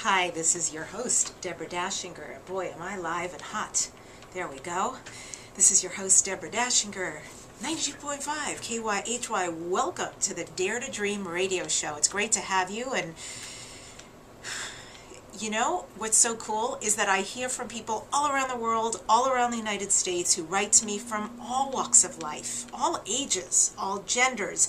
Hi, this is your host, Deborah Dachinger. Boy, am I live and hot. There we go. This is your host, Deborah Dachinger, 92.5 KYHY. Welcome to the Dare to Dream radio show. It's great to have you, and you know, what's so cool is that I hear from people all around the world, all around the United States, who write to me from all walks of life, all ages, all genders.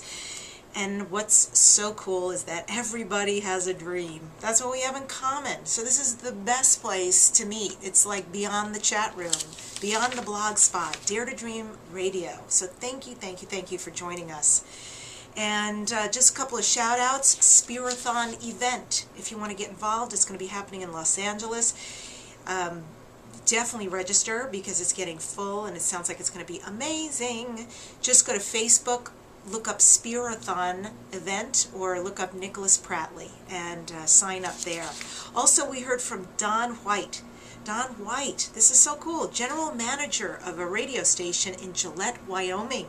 And what's so cool is that everybody has a dream. That's what we have in common. So this is the best place to meet. It's like beyond the chat room, beyond the blog spot, Dare to Dream Radio. So thank you for joining us. And just a couple of shout outs. Spearathon event. If you want to get involved, it's going to be happening in Los Angeles. Definitely register because it's getting full and it sounds like it's going to be amazing. Just go to Facebook, look up Spearathon event, or look up Nicholas Pratley and sign up there. Also, we heard from Don White. Don White, this is so cool, general manager of a radio station in Gillette, Wyoming.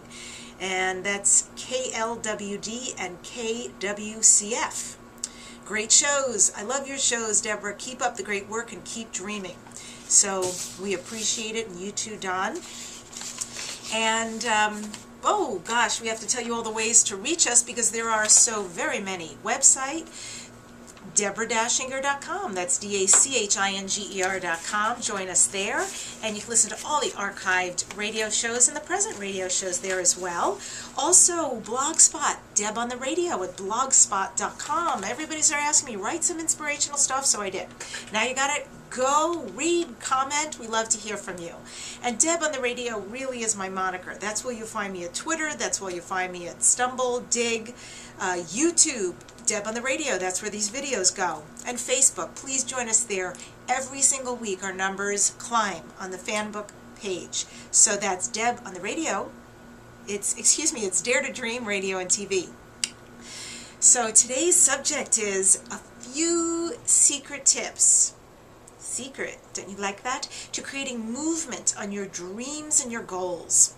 And that's KLWD and KWCF. Great shows. I love your shows, Deborah. Keep up the great work and keep dreaming. So we appreciate it, and you too, Don. And oh gosh, we have to tell you all the ways to reach us because there are so very many. Website, DeborahDachinger.com. That's DACHINGER.com. Join us there, and you can listen to all the archived radio shows and the present radio shows there as well. Also, Blogspot, Deb on the Radio at blogspot.com. Everybody's there asking me, write some inspirational stuff, so I did. Now you got it. Go, read, comment. We love to hear from you. And Deb on the Radio really is my moniker. That's where you find me at Twitter. That's where you find me at Stumble, Dig, YouTube, Deb on the Radio. That's where these videos go. And Facebook. Please join us there. Every single week our numbers climb on the fanbook page. So that's Deb on the Radio. It's Dare to Dream Radio and TV. So today's subject is a few secret tips. Secret, don't you like that? To creating movement on your dreams and your goals.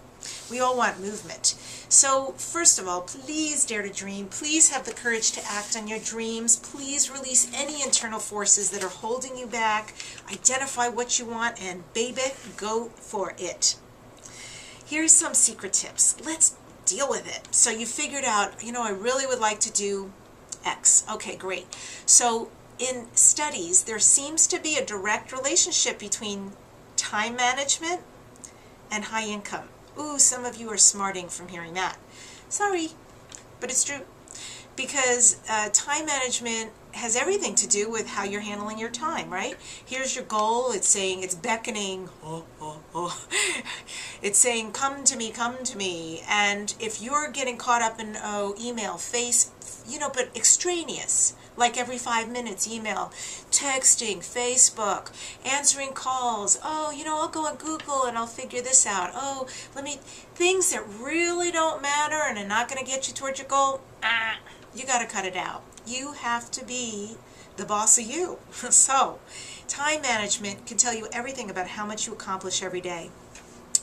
We all want movement. So first of all, please dare to dream. Please have the courage to act on your dreams. Please release any internal forces that are holding you back. Identify what you want and baby, go for it. Here's some secret tips. Let's deal with it. So you figured out, you know, I really would like to do X. Okay, great. So in studies, there seems to be a direct relationship between time management and high income. Ooh, some of you are smarting from hearing that. Sorry, but it's true. Because time management has everything to do with how you're handling your time, right? Here's your goal. It's saying, it's beckoning. It's saying, come to me, come to me. And if you're getting caught up in email, but extraneous, like every 5 minutes, email, texting, Facebook, answering calls. Oh, I'll go on Google and I'll figure this out. Oh, things that really don't matter and are not going to get you towards your goal, you got to cut it out. You have to be the boss of you. So, time management can tell you everything about how much you accomplish every day.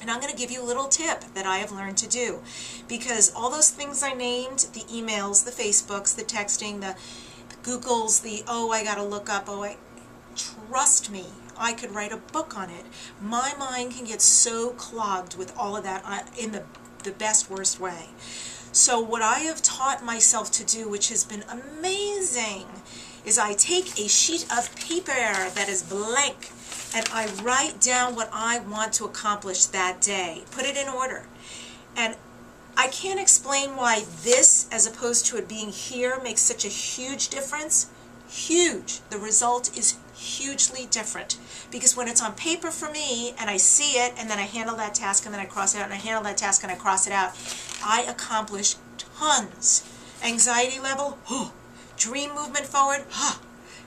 And I'm going to give you a little tip that I have learned to do. Because all those things I named, the emails, the Facebooks, the texting, the Googles, I got to look up, trust me, I could write a book on it. My mind can get so clogged with all of that in the best, worst way. So what I have taught myself to do, which has been amazing, is I take a sheet of paper that is blank and I write down what I want to accomplish that day. Put it in order. And I can't explain why this, as opposed to it being here, makes such a huge difference. Huge. The result is hugely different. Because when it's on paper for me, and I see it, and then I handle that task, and then I cross it out, and I handle that task, and I cross it out, I accomplish tons. Anxiety level, dream movement forward,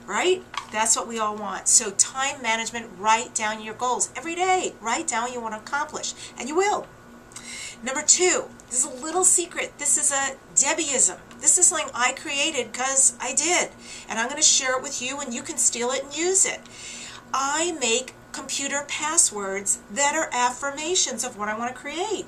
right? That's what we all want. So time management, write down your goals. Every day, write down what you want to accomplish. And you will. Number 2, this is a little secret. This is a Debbieism. This is something I created because I did. And I'm going to share it with you and you can steal it and use it. I make computer passwords that are affirmations of what I want to create.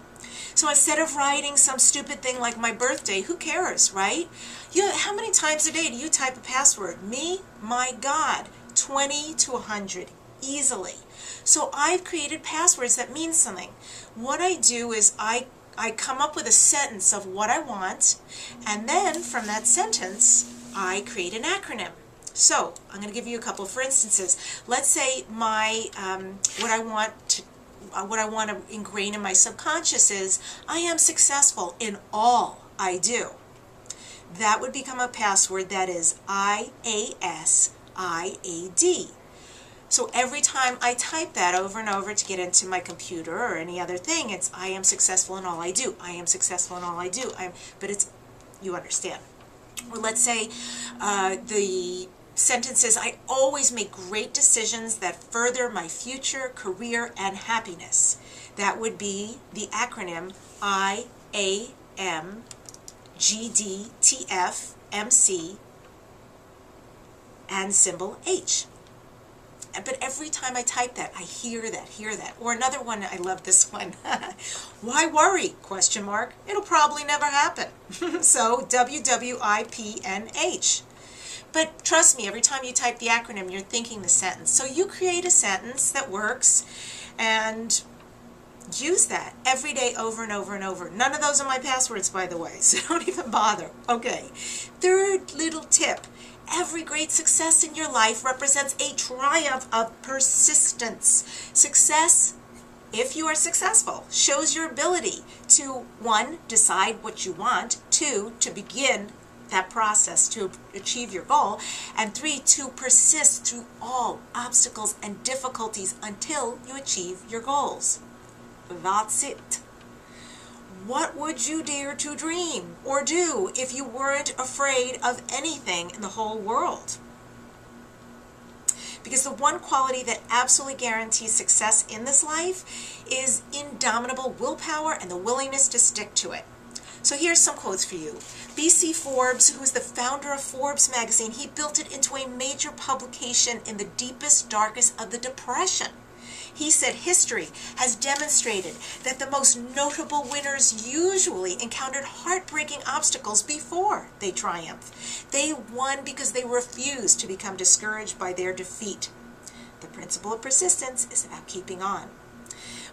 So instead of writing some stupid thing like my birthday, who cares, right? How many times a day do you type a password? Me? My God. 20 to 100 easily. So I've created passwords that mean something. What I do is I come up with a sentence of what I want, and then from that sentence I create an acronym. So I'm going to give you a couple for instances. Let's say my what I want to ingrain in my subconscious is I am successful in all I do. That would become a password that is IASIAD. So every time I type that over and over to get into my computer or any other thing, it's I am successful in all I do. I am successful in all I do. But it's, you understand. Or let's say the sentence is I always make great decisions that further my future, career, and happiness. That would be the acronym IAMGDTFMC and symbol H. But every time I type that, I hear that. Or another one, I love this one. Why worry? Question mark. It'll probably never happen. So WWIPNH. But trust me, every time you type the acronym, you're thinking the sentence. So you create a sentence that works and use that every day over and over and over. None of those are my passwords, by the way, so don't even bother. Okay. Third little tip. Every great success in your life represents a triumph of persistence. Success, if you are successful, shows your ability to, 1, decide what you want, 2, to begin that process to achieve your goal, and 3, to persist through all obstacles and difficulties until you achieve your goals. That's it. What would you dare to dream or do if you weren't afraid of anything in the whole world? Because the one quality that absolutely guarantees success in this life is indomitable willpower and the willingness to stick to it. So here's some quotes for you. B.C. Forbes, who is the founder of Forbes magazine, he built it into a major publication in the deepest, darkest of the Depression. He said history has demonstrated that the most notable winners usually encountered heartbreaking obstacles before they triumphed. They won because they refused to become discouraged by their defeat. The principle of persistence is about keeping on.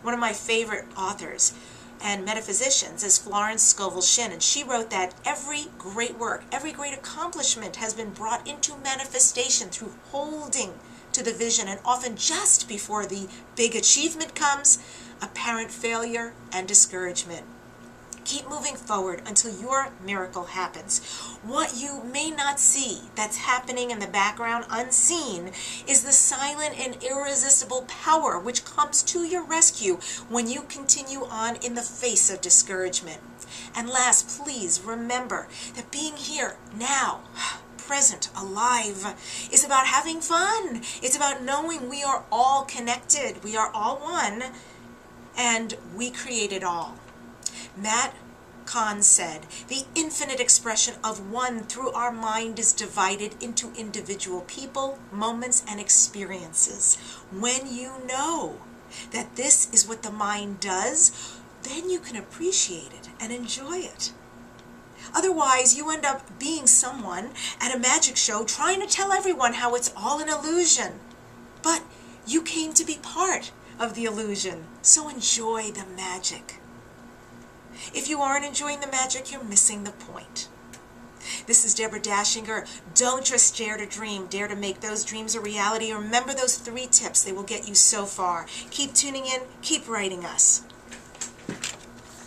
One of my favorite authors and metaphysicians is Florence Scovel Shinn, and she wrote that every great work, every great accomplishment has been brought into manifestation through holding to the vision, and often just before the big achievement comes, apparent failure and discouragement. Keep moving forward until your miracle happens. What you may not see that's happening in the background unseen is the silent and irresistible power which comes to your rescue when you continue on in the face of discouragement. And last, please remember that being here now, present, alive, is about having fun. It's about knowing we are all connected. We are all one, and we create it all. Matt Kahn said, the infinite expression of one through our mind is divided into individual people, moments, and experiences. When you know that this is what the mind does, then you can appreciate it and enjoy it. Otherwise, you end up being someone at a magic show trying to tell everyone how it's all an illusion. But you came to be part of the illusion, so enjoy the magic. If you aren't enjoying the magic, you're missing the point. This is Deborah Dachinger. Don't just dare to dream, dare to make those dreams a reality. Remember those 3 tips. They will get you so far. Keep tuning in, keep writing us.